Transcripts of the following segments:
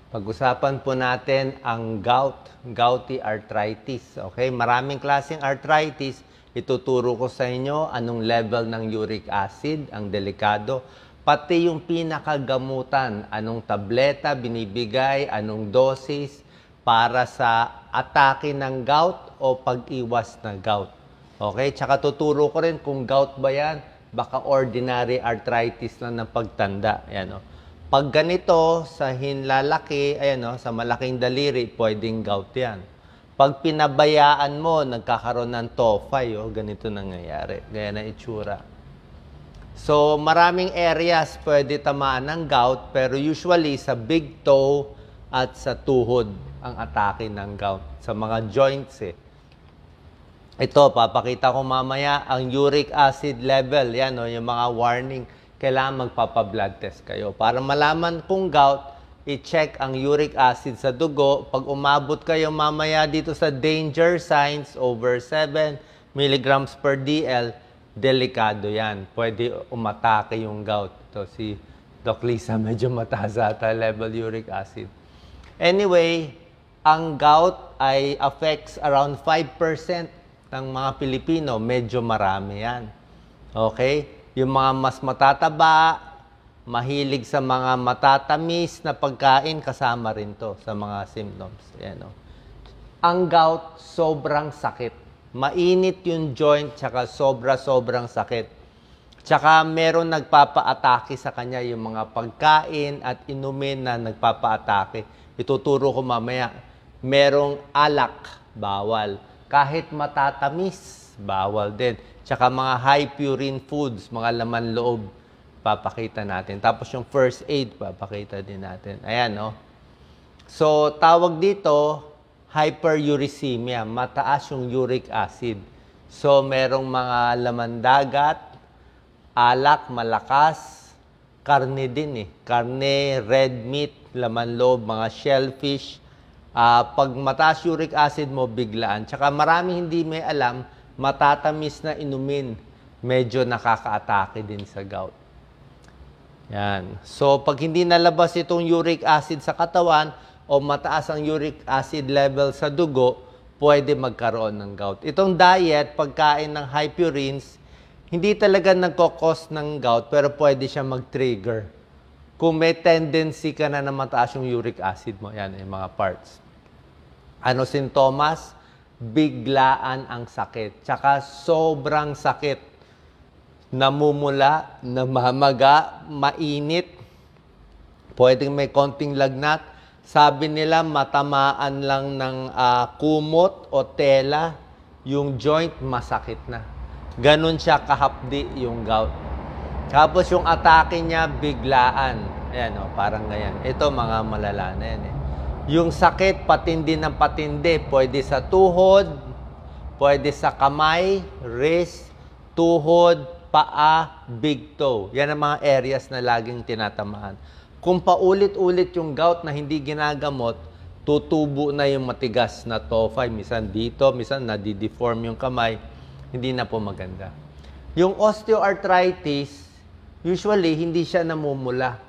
Pag-usapan po natin ang gouty arthritis. Okay? Maraming klaseng arthritis. Ituturo ko sa inyo anong level ng uric acid, ang delikado. Pati yung pinakagamutan, anong tableta binibigay, anong dosis para sa atake ng gout o pag-iwas na gout. Okay? Tsaka tuturo ko rin kung gout ba yan, baka ordinary arthritis lang ng pagtanda. Ayan, o. Pag ganito, sa hinlalaki, ayan, o, sa malaking daliri, pwedeng gout yan. Pag pinabayaan mo, nagkakaroon ng tophi, o, ganito nangyayari. Gaya na itsura. So, maraming areas pwede tamaan ng gout, pero usually sa big toe at sa tuhod ang atake ng gout. Sa mga joints, Ito, papakita ko mamaya ang uric acid level. Yan, o, yung mga warning. Kailangan magpapa-blood test kayo. Para malaman kung gout, i-check ang uric acid sa dugo. Pag umabot kayo mamaya dito sa danger signs over 7 milligrams per DL, delikado yan. Pwede umatake yung gout. Ito si Doc Lisa, medyo mataas ata level uric acid. Anyway, ang gout ay affects around 5% ng mga Pilipino. Medyo marami yan. Okay? Yung mga mas matataba, mahilig sa mga matatamis na pagkain, kasama rin to sa mga symptoms. Ayan, o. Ang gout, sobrang sakit. Mainit yung joint, tsaka sobrang sakit. Tsaka meron nagpapa-atake sa kanya yung mga pagkain at inumin na nagpapa-atake. Ituturo ko mamaya. Merong alak, bawal. Kahit matatamis, bawal din. Tsaka mga high purine foods, mga laman loob, papakita natin. Tapos yung first aid, papakita din natin. Ayan, no? So, tawag dito, hyperuricemia. Mataas yung uric acid. So, merong mga laman dagat, alak, malakas, karne din, Karne, red meat, laman loob, mga shellfish. Pag mataas uric acid mo, biglaan. Tsaka marami hindi may alam, matatamis na inumin, medyo nakaka-atake din sa gout. Yan. So, pag hindi nalabas itong uric acid sa katawan o mataas ang uric acid level sa dugo, pwede magkaroon ng gout. Itong diet, pagkain ng high purines, hindi talaga nagkakos ng gout, pero pwede siya mag-trigger. Kung may tendency ka na mataas yung uric acid mo, yan, yung mga parts. Ano sintomas? Biglaan ang sakit. Tsaka sobrang sakit. Namumula, namamaga, mainit. Pwedeng may konting lagnat. Sabi nila matamaan lang ng kumot o tela, yung joint masakit na. Ganon siya kahapdi yung gout. Tapos yung atake niya biglaan. Ayan, o, parang ganyan. Ito mga malala na yan, Yung sakit, patindi ng patindi. Pwede sa tuhod, pwede sa kamay, wrist, tuhod, paa, big toe. Yan ang mga areas na laging tinatamaan. Kung paulit-ulit yung gout na hindi ginagamot, tutubo na yung matigas na tophi. Minsan dito, minsan nadideform yung kamay. Hindi na po maganda. Yung osteoarthritis, usually hindi siya namumula.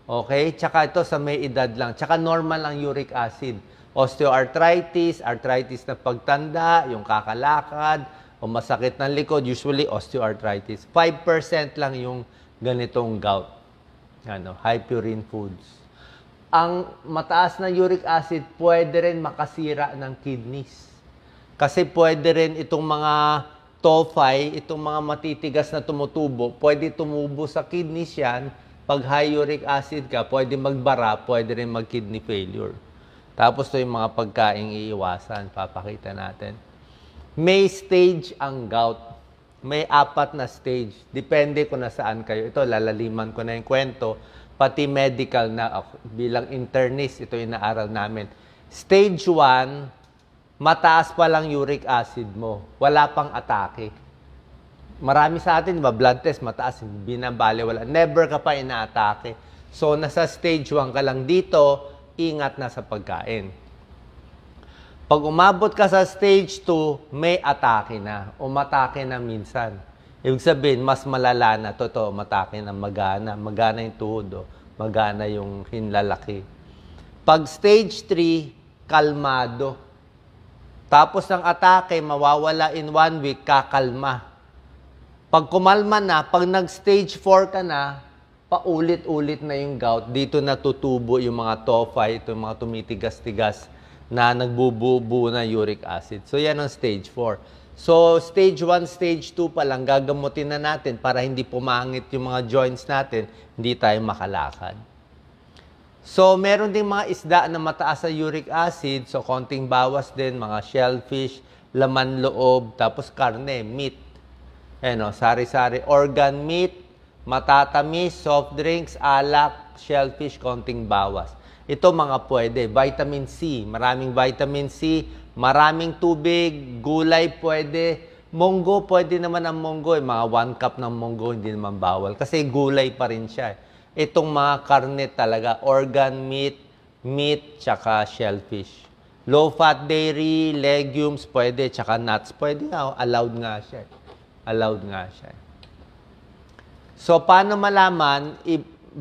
Okay? Tsaka ito sa may edad lang. Tsaka normal ang uric acid. Osteoarthritis, arthritis na pagtanda, yung kakalakad, o masakit ng likod, usually osteoarthritis. 5% lang yung ganitong gout. Ano, high purine foods. Ang mataas na uric acid, pwede rin makasira ng kidneys. Kasi pwede rin itong mga tophi, itong mga matitigas na tumutubo, pwede tumubo sa kidneys yan. Pag high uric acid ka, pwede magbara, pwede rin mag-kidney failure. Tapos ito yung mga pagkaing iiwasan, papakita natin. May stage ang gout. May 4 na stage. Depende kung nasaan kayo. Ito, lalaliman ko na yung kwento. Pati medical na, bilang internist, ito yung inaaral namin. Stage 1, mataas pa lang uric acid mo. Wala pang atake. Marami sa atin, blood test, mataas, binabali, wala. Never ka pa inaatake. So, nasa stage 1 ka lang dito, ingat na sa pagkain. Pag umabot ka sa stage 2, may atake na. Umatake na minsan. Ibig sabihin, mas malala na. Totoo, matake na magana. Magana yung tuhod, magana yung hinlalaki. Pag stage 3, kalmado. Tapos ang atake, mawawala in 1 week, kakalma. Pag kumalma na, pag nag-stage 4 ka na, paulit-ulit na yung gout. Dito natutubo yung mga tophi, itong mga tumitigas-tigas na nagbubuo na uric acid. So yan ang stage 4. So, stage 1, stage 2 pa lang, gagamutin na natin para hindi pumangit yung mga joints natin, hindi tayo makalakad. So, meron ding mga isda na mataas sa uric acid, so konting bawas din, mga shellfish, laman loob, tapos karne, meat. Ayan o, sari-sari, organ meat, matatamis, soft drinks, alak, shellfish, konting bawas. Ito mga pwede, vitamin C, maraming vitamin C, maraming tubig, gulay pwede, munggo pwede naman ang munggo, mga 1 cup ng munggo hindi naman bawal kasi gulay pa rin siya. Itong mga karne talaga, organ meat, tsaka shellfish. Low fat dairy, legumes pwede, tsaka nuts pwede nga, allowed nga siya. Allowed nga siya. So paano malaman,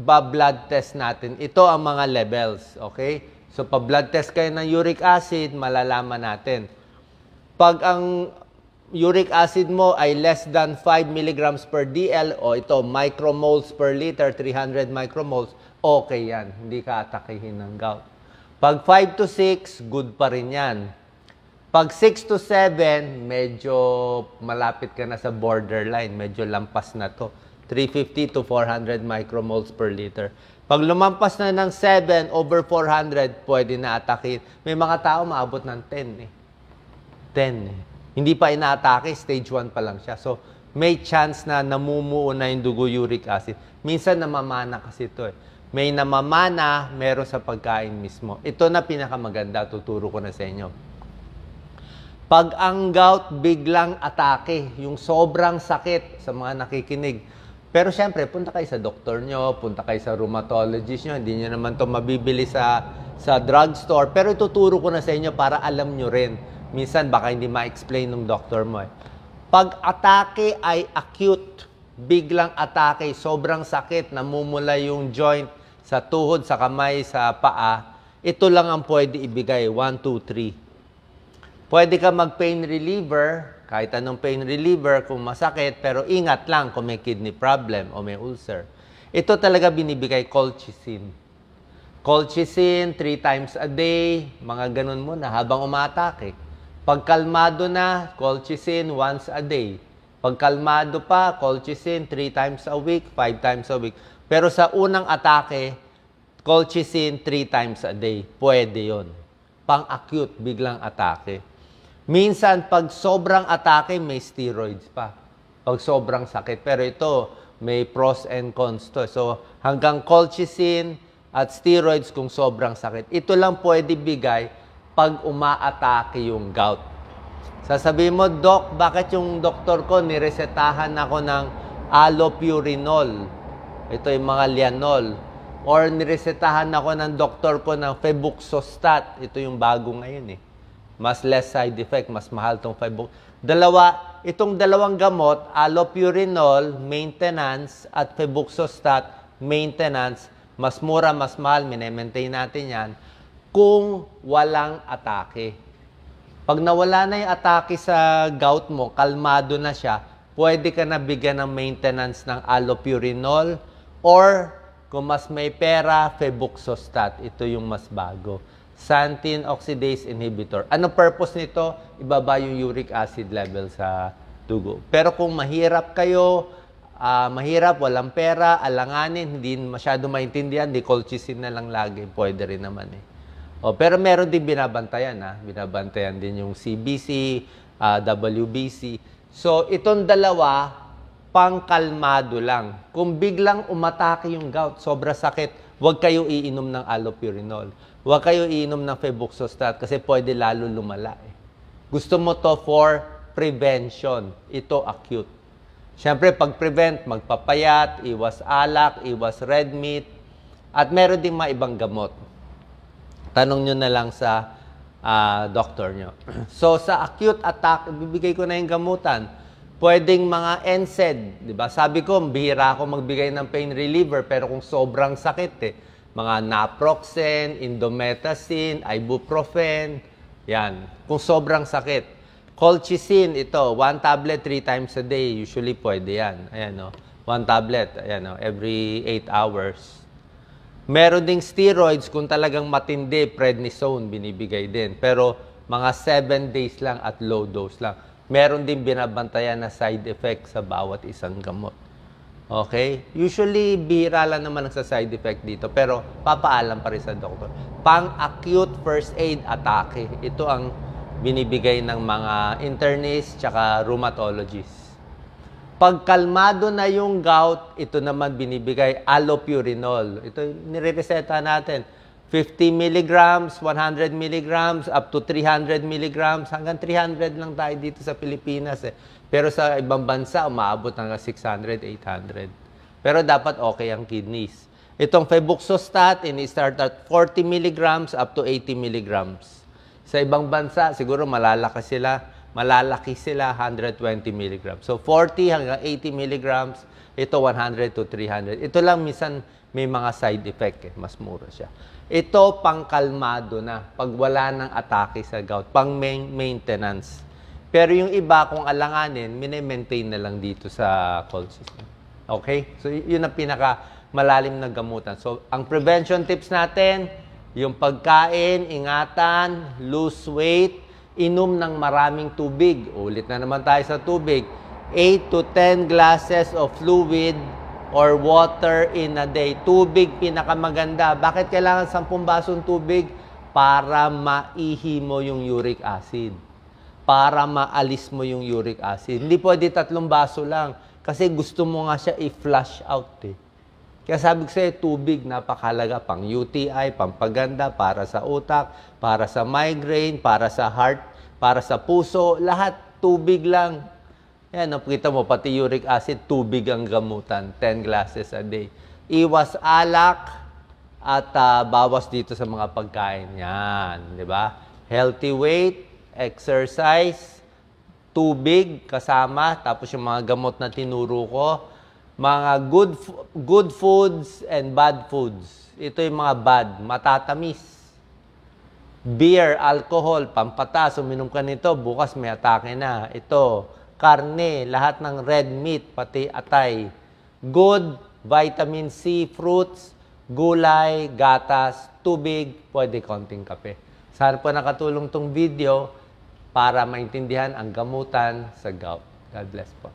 blood test natin. Ito ang mga levels, okay? So, pag blood test kayo ng uric acid, malalaman natin. Pag ang uric acid mo ay less than 5 milligrams per DL, o ito, micromoles per liter, 300 micromoles, okay yan. Hindi ka atakihin ng gout. Pag 5 to 6, good pa rin yan. Pag 6 to 7, medyo malapit ka na sa borderline. Medyo lampas na to. 350 to 400 micromoles per liter. Pag lumampas na ng 7 over 400, pwede na atakin. May mga tao maabot ng 10 eh. 10 eh. Hindi pa inaatake, stage 1 pa lang siya. So, may chance na namumuo na yung dugo uric acid. Minsan namamana kasi ito eh. May namamana, meron sa pagkain mismo. Ito na pinakamaganda, tuturo ko na sa inyo. Pag ang gout biglang atake, yung sobrang sakit sa mga nakikinig, pero syempre, punta kayo sa doktor nyo, punta kayo sa rheumatologist nyo, hindi nyo naman ito mabibili sa drugstore. Pero ituturo ko na sa inyo para alam nyo rin. Minsan, baka hindi ma-explain ng doktor mo eh. Pag atake ay acute, biglang atake, sobrang sakit, namumula yung joint sa tuhod, sa kamay, sa paa, ito lang ang pwede ibigay, 1, 2, 3. Pwede ka mag-pain reliever, kahit anong pain reliever kung masakit, pero ingat lang kung may kidney problem o may ulcer. Ito talaga binibigay, colchicine. Colchicine, 3 times a day, mga ganun muna habang umatake. Pag kalmado na, colchicine once a day. Pag kalmado pa, colchicine 3 times a week, 5 times a week. Pero sa unang atake, colchicine 3 times a day. Pwede yon. Pang-acute, biglang atake. Minsan, pag sobrang atake, may steroids pa. Pag sobrang sakit. Pero ito, may pros and cons to. So, hanggang colchicine at steroids kung sobrang sakit. Ito lang pwede bigay pag umaatake yung gout. Sasabihin mo, Doc, bakit yung doktor ko niresetahan ako ng allopurinol? Ito yung mga Lianol. Or niresetahan ako ng doktor ko ng febuxostat. Ito yung bago ngayon eh. Mas less side effect, mas mahal itong itong dalawang gamot, allopurinol, maintenance, at febuxostat, maintenance, mas mura, mas mahal, minemaintain natin yan, kung walang atake. Pag nawala na yung atake sa gout mo, kalmado na siya, pwede ka na bigyan ng maintenance ng allopurinol, or kung mas may pera, febuxostat. Ito yung mas bago. Xanthine oxidase inhibitor. Ano purpose nito? Ibaba yung uric acid level sa dugo. Pero kung mahirap kayo, walang pera, alanganin, hindi masyado maintindihan, di colchicine na lang lagi. Pwede rin naman eh. Pero meron din binabantayan. Binabantayan din yung CBC, WBC. So, itong dalawa, pangkalmado lang. Kung biglang umatake yung gout, sobra sakit, huwag kayo iinom ng allopurinol. Huwag kayo iinom ng febuxostat kasi pwede lalo lumala. Gusto mo to for prevention. Ito acute. Siyempre, pag-prevent, magpapayat, iwas alak, iwas red meat, at meron din mga ibang gamot. Tanong nyo na lang sa doctor nyo. So, sa acute attack, bibigay ko na yung gamutan. Pwedeng mga NSAID, di ba? Sabi ko, bihira ako magbigay ng pain reliever, pero kung sobrang sakit mga naproxen, indomethacin, ibuprofen, yan. Kung sobrang sakit. Colchicine, ito, 1 tablet 3 times a day. Usually, pwede yan. Ayan, no? 1 tablet, ayan, no? Every 8 hours. Meron ding steroids, kung talagang matindi, prednisone, binibigay din. Pero, mga 7 days lang at low dose lang. Meron din binabantayan na side effect sa bawat isang gamot. Okay? Usually, bihira lang naman ang sa side effect dito. Pero, papaalam pa rin sa doktor. Pang-acute first aid atake. Ito ang binibigay ng mga internists tsaka rheumatologists. Pag kalmado na yung gout, ito naman binibigay allopurinol. Ito nire-reseta natin. 50 milligrams, 100 milligrams, up to 300 milligrams. Hanggang 300 lang tayo dito sa Pilipinas. Pero sa ibang bansa, umaabot hanggang 600, 800. Pero dapat okay ang kidneys. Itong febuxostat, ini-start at 40 milligrams up to 80 milligrams. Sa ibang bansa, siguro malalaki sila 120 milligrams. So 40 hanggang 80 milligrams, ito 100 to 300. Ito lang minsan may mga side effect, mas mura siya. Ito pangkalmado na, pag wala ng atake sa gout, pang maintenance. Pero yung iba, kung alanganin, mini-maintain na lang dito sa call system. Okay? So yun ang pinaka malalim na gamutan. So ang prevention tips natin, yung pagkain, ingatan, lose weight, inom ng maraming tubig. Ulit na naman tayo sa tubig. 8 to 10 glasses of fluid or water in a day. Tubig, pinakamaganda. Bakit kailangan 10 basong tubig? Para maihi mo yung uric acid. Para maalis mo yung uric acid. Hindi pwede 3 baso lang. Kasi gusto mo nga siya i-flush out eh. Kaya sabi ko sa'yo, tubig, napakahalaga. Pang UTI, pampaganda, para sa utak, para sa migraine, para sa heart, para sa puso. Lahat, tubig lang. Yan, nakita mo, pati uric acid, tubig ang gamutan. 10 glasses a day. Iwas alak at bawas dito sa mga pagkain. Yan, di ba? Healthy weight, exercise, tubig kasama, tapos yung mga gamot na tinuro ko, mga good foods and bad foods. Ito yung mga bad, matatamis. Beer, alcohol, pampatas, uminom ka nito, bukas may atake na. Ito, karne, lahat ng red meat, pati atay. Good, vitamin C, fruits, gulay, gatas, tubig, pwede konting kape. Sana po nakatulong tong video para maintindihan ang gamutan sa gout. God bless po.